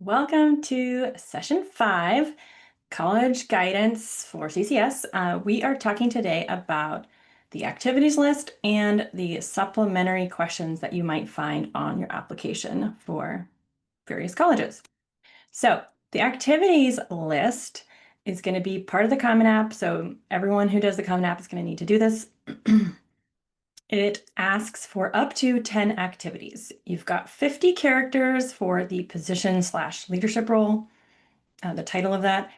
Welcome to session 5, college guidance for CCS. We are talking today about the activities list and the supplementary questions that you might find on your application for various colleges. So the activities list is going to be part of the Common App. So everyone who does the Common App is going to need to do this. It asks for up to 10 activities. You've got 50 characters for the position/leadership role, the title of that,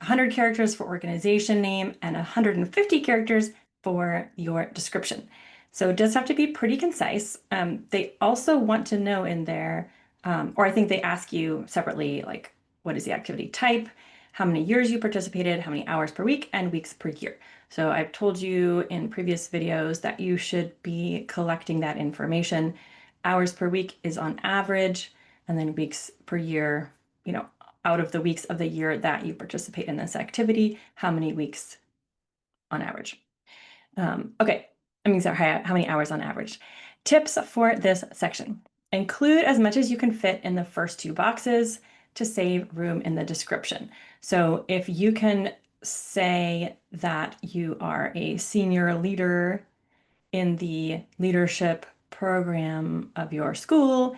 100 characters for organization name, and 150 characters for your description. So it does have to be pretty concise. They also want to know in there, or I think they ask you separately, like, what is the activity type, how many years you participated, how many hours per week, and weeks per year. So I've told you in previous videos that you should be collecting that information. Hours per week is on average, and then weeks per year, out of the weeks of the year that you participate in this activity, how many weeks on average? Sorry, how many hours on average? Tips for this section. Include as much as you can fit in the first two boxes to save room in the description. So if you can say that you are a senior leader in the leadership program of your school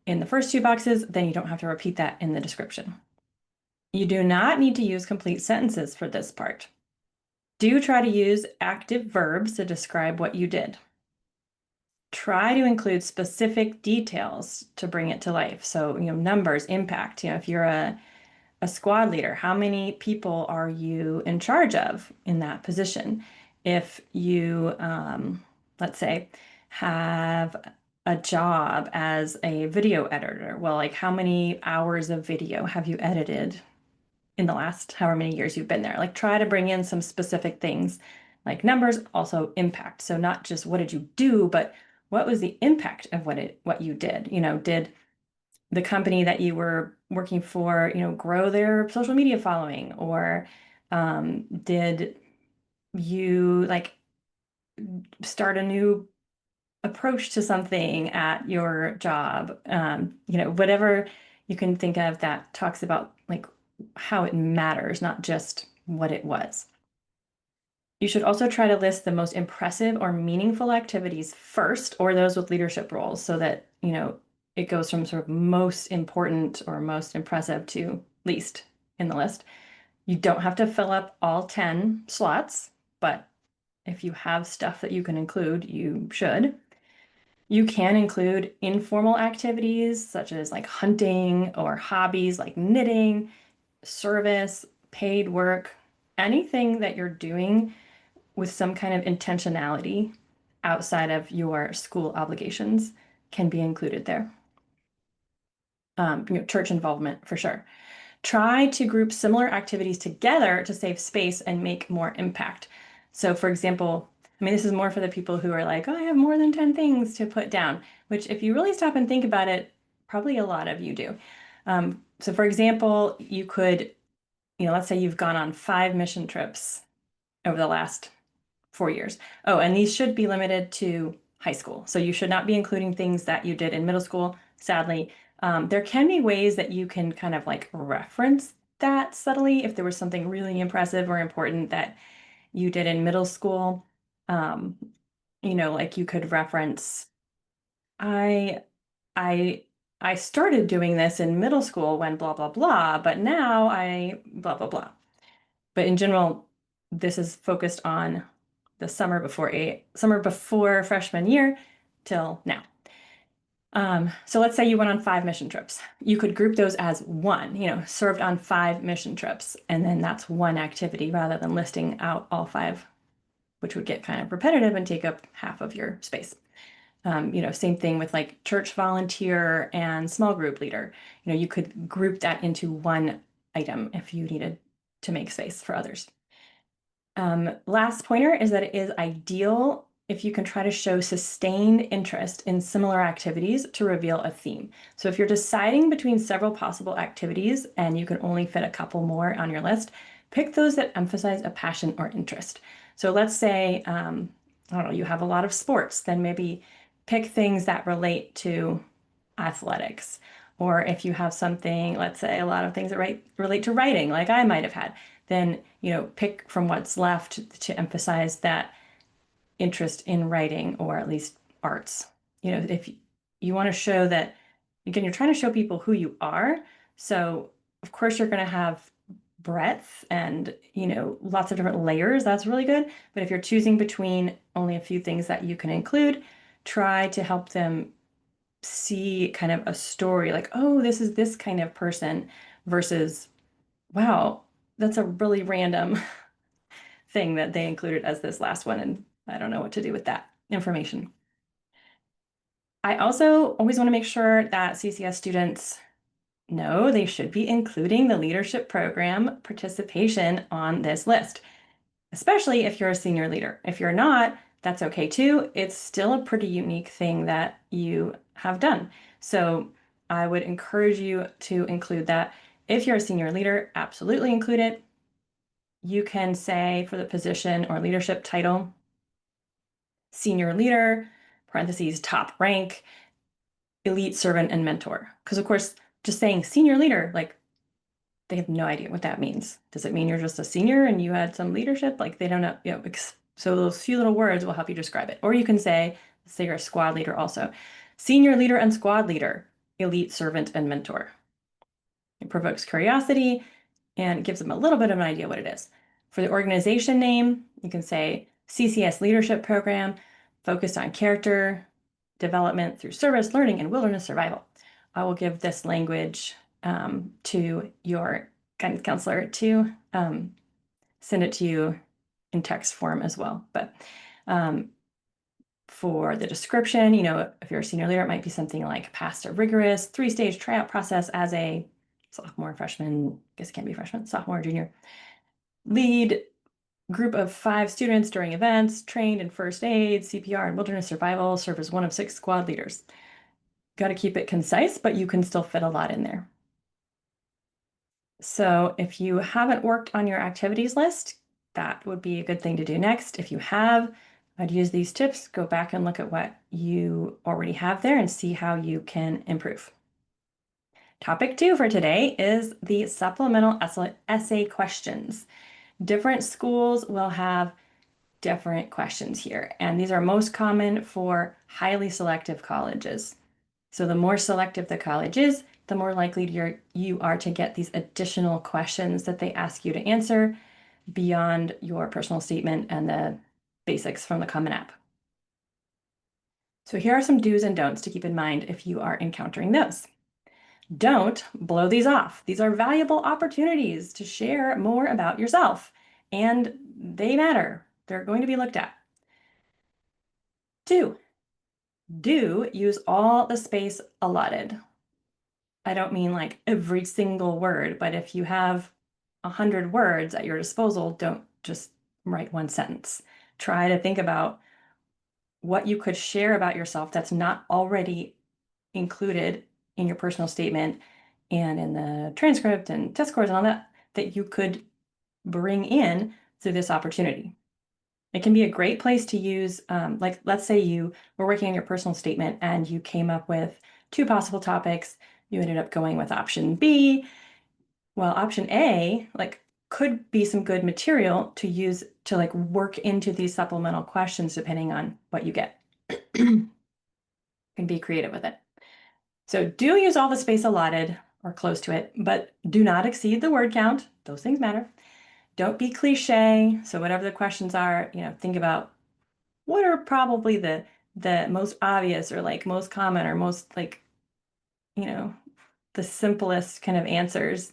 in the first two boxes, then you don't have to repeat that in the description. You do not need to use complete sentences for this part. Do try to use active verbs to describe what you did. Try to include specific details to bring it to life. So, numbers, impact. If you're a squad leader, how many people are you in charge of in that position? If you, let's say, have a job as a video editor, well, like how many hours of video have you edited in the last however many years you've been there? Like try to bring in some specific things like numbers, also impact. So not just what did you do, but what was the impact of what you did? Did the company that you were working for, grow their social media following, or did you like start a new approach to something at your job? Whatever you can think of that talks about like how it matters, not just what it was. You should also try to list the most impressive or meaningful activities first, or those with leadership roles, so that, it goes from sort of most important or most impressive to least in the list. You don't have to fill up all 10 slots, but if you have stuff that you can include, you should. You can include informal activities such as like hunting or hobbies like knitting, service, paid work, anything that you're doing with some kind of intentionality outside of your school obligations can be included there. Church involvement for sure. Try to group similar activities together to save space and make more impact. So for example, this is more for the people who are like, oh, I have more than 10 things to put down, which if you really stop and think about it, probably a lot of you do. So for example, you could, let's say you've gone on 5 mission trips over the last 4 years. Oh, and these should be limited to high school. So you should not be including things that you did in middle school, sadly. There can be ways that you can kind of like reference that subtly if there was something really impressive or important that you did in middle school. Like you could reference, I I I started doing this in middle school when blah blah blah, but now I blah blah blah. But in general, this is focused on the summer before freshman year till now. So let's say you went on 5 mission trips. You could group those as one, served on 5 mission trips, and then that's one activity rather than listing out all 5, which would get kind of repetitive and take up half of your space. Same thing with like church volunteer and small group leader. You could group that into one item if you needed to make space for others. Last pointer is that it is ideal if you can try to show sustained interest in similar activities to reveal a theme. So if you're deciding between several possible activities and you can only fit a couple more on your list, pick those that emphasize a passion or interest. So let's say, I don't know, you have a lot of sports, then maybe pick things that relate to athletics. Or if you have something, let's say a lot of things that relate to writing, like I might have had, then, pick from what's left to emphasize that interest in writing or at least arts. If you want to show that, again, you're trying to show people who you are. So, of course, you're going to have breadth and, lots of different layers. That's really good. But if you're choosing between only a few things that you can include, try to help them see kind of a story like, oh, this is this kind of person versus, wow, that's a really random thing that they included as this last one. And I don't know what to do with that information. I also always want to make sure that CCS students know they should be including the leadership program participation on this list, especially if you're a senior leader. If you're not, that's okay too. It's still a pretty unique thing that you have done. So I would encourage you to include that. If you're a senior leader, absolutely include it. You can say for the position or leadership title, senior leader, parentheses, top rank, elite servant, and mentor. Because of course, just saying senior leader, like they have no idea what that means. Does it mean you're just a senior and you had some leadership? Like they don't know, so those few little words will help you describe it. Or you can say you're a squad leader also. Senior leader and squad leader, elite servant and mentor. It provokes curiosity and gives them a little bit of an idea what it is. For the organization name, you can say CCS Leadership Program focused on character development through service, learning, and wilderness survival. I will give this language to your guidance counselor to send it to you in text form as well. But for the description, if you're a senior leader, it might be something like past a rigorous 3-stage tryout process as a sophomore, freshman, I guess it can't be freshman, sophomore, junior. Lead group of 5 students during events, trained in first aid, CPR, and wilderness survival, serve as one of 6 squad leaders. Got to keep it concise, but you can still fit a lot in there. So if you haven't worked on your activities list, that would be a good thing to do next. If you have, I'd use these tips, go back and look at what you already have there and see how you can improve. Topic 2 for today is the supplemental essay questions. Different schools will have different questions here, and these are most common for highly selective colleges. So the more selective the college is, the more likely you are to get these additional questions that they ask you to answer beyond your personal statement and the basics from the Common App. So here are some do's and don'ts to keep in mind if you are encountering those. Don't blow these off. These are valuable opportunities to share more about yourself, and they matter. They're going to be looked at. 2, do use all the space allotted. I don't mean like every single word, but if you have 100 words at your disposal, don't just write one sentence. Try to think about what you could share about yourself that's not already included in your personal statement and in the transcript and test scores and all that, that you could bring in through this opportunity. It can be a great place to use, like let's say you were working on your personal statement and you came up with 2 possible topics. You ended up going with option B. Well, option A, could be some good material to use to work into these supplemental questions depending on what you get. You can be creative with it. So do use all the space allotted or close to it, but do not exceed the word count. Those things matter. Don't be cliche. So whatever the questions are, think about what are probably the most obvious or most common or most the simplest kind of answers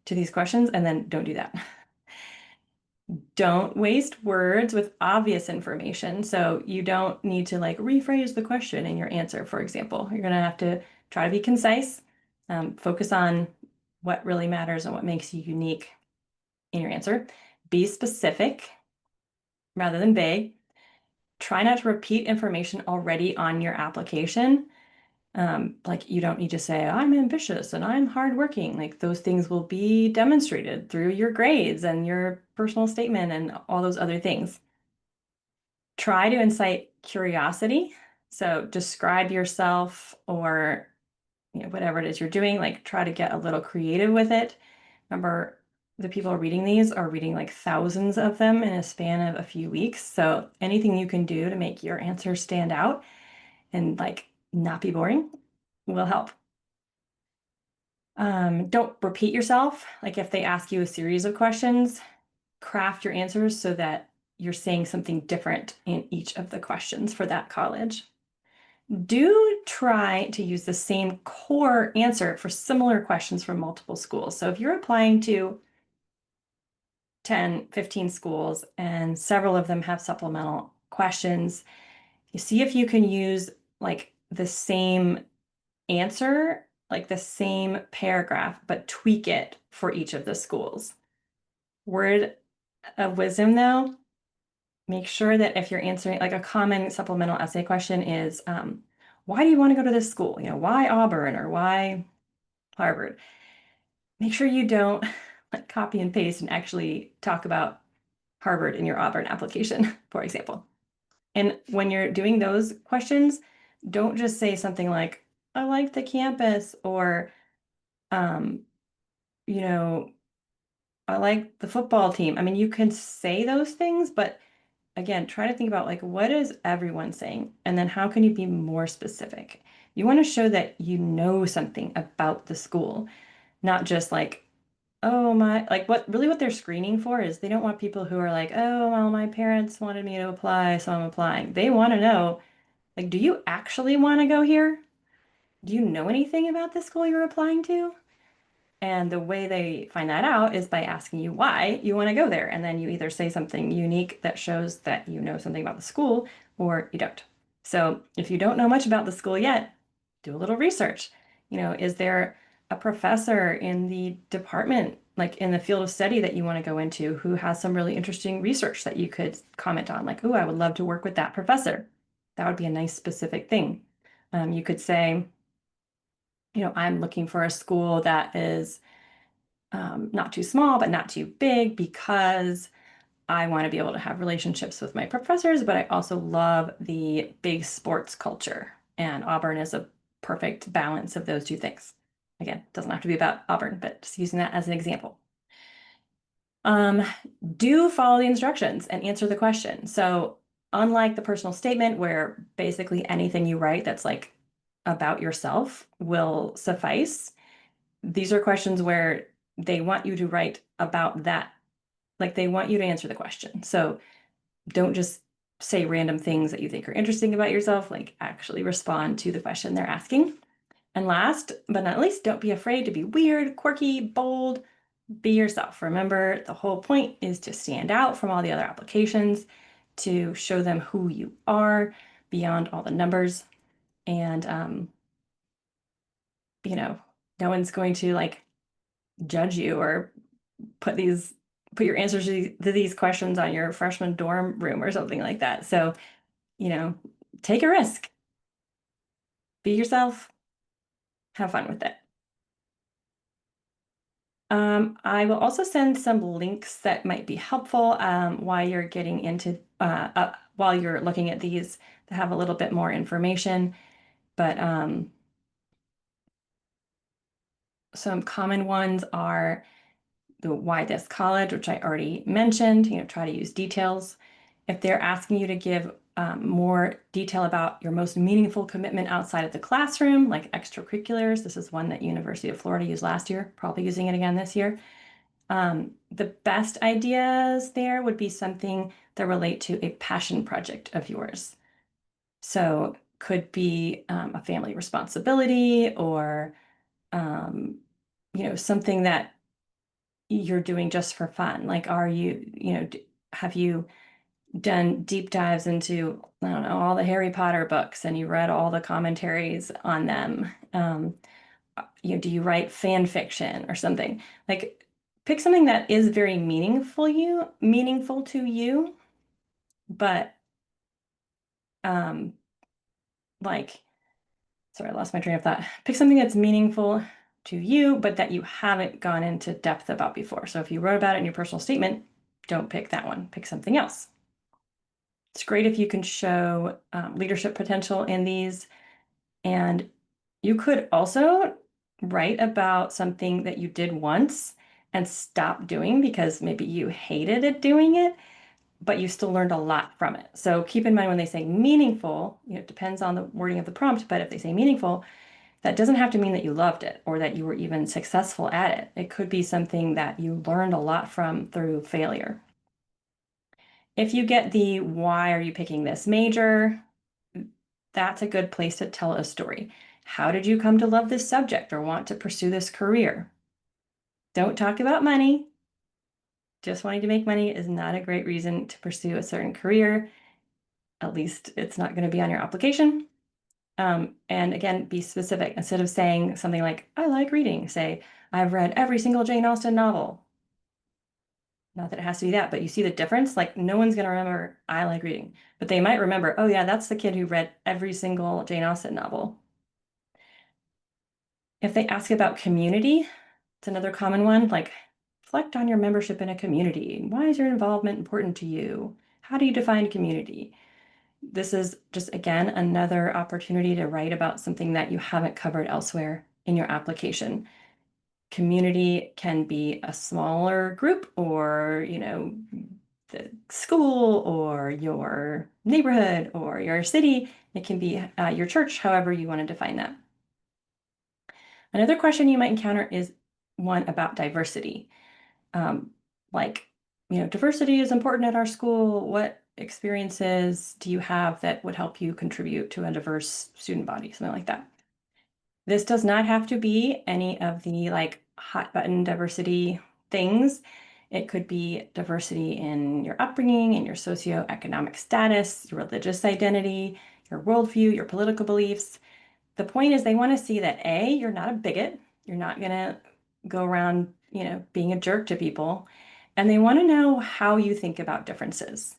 to these questions, and then don't do that. Don't waste words with obvious information. So you don't need to rephrase the question in your answer, for example. You're going to have to try to be concise, focus on what really matters and what makes you unique in your answer. Be specific rather than vague. Try not to repeat information already on your application. You don't need to say, I'm ambitious and I'm hardworking. Those things will be demonstrated through your grades and your personal statement and all those other things. Try to incite curiosity. So describe yourself or whatever it is you're doing, like try to get a little creative with it. Remember, the people reading these are reading like thousands of them in a span of a few weeks. So anything you can do to make your answers stand out and like not be boring will help. Don't repeat yourself. Like if they ask you a series of questions, craft your answers so that you're saying something different in each of the questions for that college. Do try to use the same core answer for similar questions from multiple schools. So if you're applying to 10, 15 schools and several of them have supplemental questions, you see if you can use like the same answer, like the same paragraph, but tweak it for each of the schools. Word of wisdom though, make sure that if you're answering like a common supplemental essay question is, why do you want to go to this school? Why Auburn or why Harvard? Make sure you don't like copy and paste and actually talk about Harvard in your Auburn application, for example. And when you're doing those questions, don't just say something like, I like the campus or, um, you know, I like the football team. I mean, you can say those things, but again, try to think about like, what is everyone saying? And then how can you be more specific? You want to show that you know something about the school, not just like, oh my, like what they're screening for is they don't want people who are like, oh, well, my parents wanted me to apply, so I'm applying. They want to know, like, do you actually want to go here? Do you know anything about the school you're applying to? And the way they find that out is by asking you why you want to go there. And then you either say something unique that shows that you know something about the school or you don't. So if you don't know much about the school yet, do a little research. Is there a professor in the department, like in the field of study that you want to go into who has some really interesting research that you could comment on? Like, oh, I would love to work with that professor. That would be a nice specific thing. You could say, I'm looking for a school that is not too small, but not too big because I want to be able to have relationships with my professors, but I also love the big sports culture. And Auburn is a perfect balance of those two things. Again, it doesn't have to be about Auburn, but just using that as an example. Um, do follow the instructions and answer the question. So unlike the personal statement where basically anything you write that's like about yourself will suffice, these are questions where they want you to write about that. Like they want you to answer the question. So don't just say random things that you think are interesting about yourself, like actually respond to the question they're asking. And last but not least, don't be afraid to be weird, quirky, bold, be yourself. Remember, the whole point is to stand out from all the other applications, to show them who you are beyond all the numbers. And, no one's going to like judge you or put your answers to these questions on your freshman dorm room or something like that. So, you know, take a risk, be yourself, have fun with it. I will also send some links that might be helpful while you're getting into while you're looking at these to have a little bit more information. But some common ones are the why this college, which I already mentioned, try to use details. If they're asking you to give more detail about your most meaningful commitment outside of the classroom, like extracurriculars, this is one that University of Florida used last year, probably using it again this year. The best ideas there would be something that relate to a passion project of yours. So could be a family responsibility or something that you're doing just for fun. Like, have you done deep dives into, I don't know, all the Harry Potter books and you read all the commentaries on them? Do you write fan fiction or something? Like, pick something that is very meaningful to you, but um, like, sorry, I lost my train of thought. Pick something that's meaningful to you, but that you haven't gone into depth about before. So if you wrote about it in your personal statement, don't pick that one. Pick something else. It's great if you can show leadership potential in these. And You could also write about something that you did once and stop doing because maybe you hated it doing it, but you still learned a lot from it. So keep in mind when they say meaningful, it depends on the wording of the prompt, but if they say meaningful, that doesn't have to mean that you loved it or that you were even successful at it. It could be something that you learned a lot from through failure. If you get the why are you picking this major, that's a good place to tell a story. How did you come to love this subject or want to pursue this career? Don't talk about money. Just wanting to make money is not a great reason to pursue a certain career. At least it's not going to be on your application. And again, be specific. Instead of saying something like, I like reading, say, I've read every single Jane Austen novel. Not that it has to be that, but you see the difference? Like, no one's going to remember, I like reading, but they might remember, oh, yeah, that's the kid who read every single Jane Austen novel. If they ask about community, it's another common one, like, reflect on your membership in a community. Why is your involvement important to you? How do you define community? This is just, again, another opportunity to write about something that you haven't covered elsewhere in your application. Community can be a smaller group or, the school or your neighborhood or your city. It can be your church, however you want to define that. Another question you might encounter is one about diversity. Um, like, diversity is important at our school. What experiences do you have that would help you contribute to a diverse student body? Something like that. This does not have to be any of the like hot button diversity things. It could be diversity in your upbringing, in your socioeconomic status, your religious identity, your worldview, your political beliefs. The point is they want to see that A, you're not a bigot. You're not going to go around, being a jerk to people. And they want to know how you think about differences.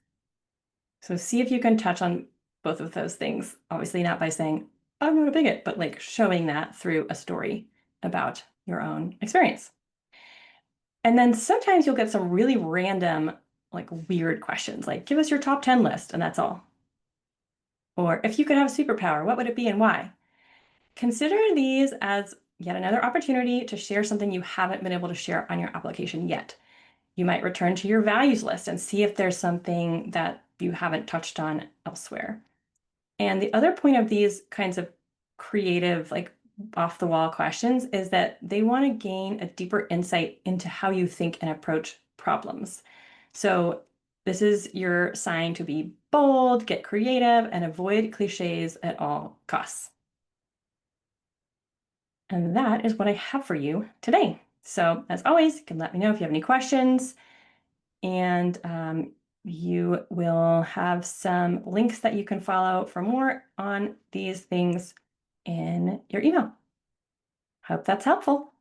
So see if you can touch on both of those things. Obviously, not by saying, I'm not a bigot, but like showing that through a story about your own experience. And then sometimes you'll get some really random, like weird questions, like give us your top 10 list, and that's all. Or if you could have a superpower, what would it be and why? Consider these as yet another opportunity to share something you haven't been able to share on your application yet. You might return to your values list and see if there's something that you haven't touched on elsewhere. And the other point of these kinds of creative, like off the wall questions is that they want to gain a deeper insight into how you think and approach problems. So this is your sign to be bold, get creative, and avoid cliches at all costs. And that is what I have for you today. So as always, you can let me know if you have any questions, and you will have some links that you can follow for more on these things in your email. Hope that's helpful.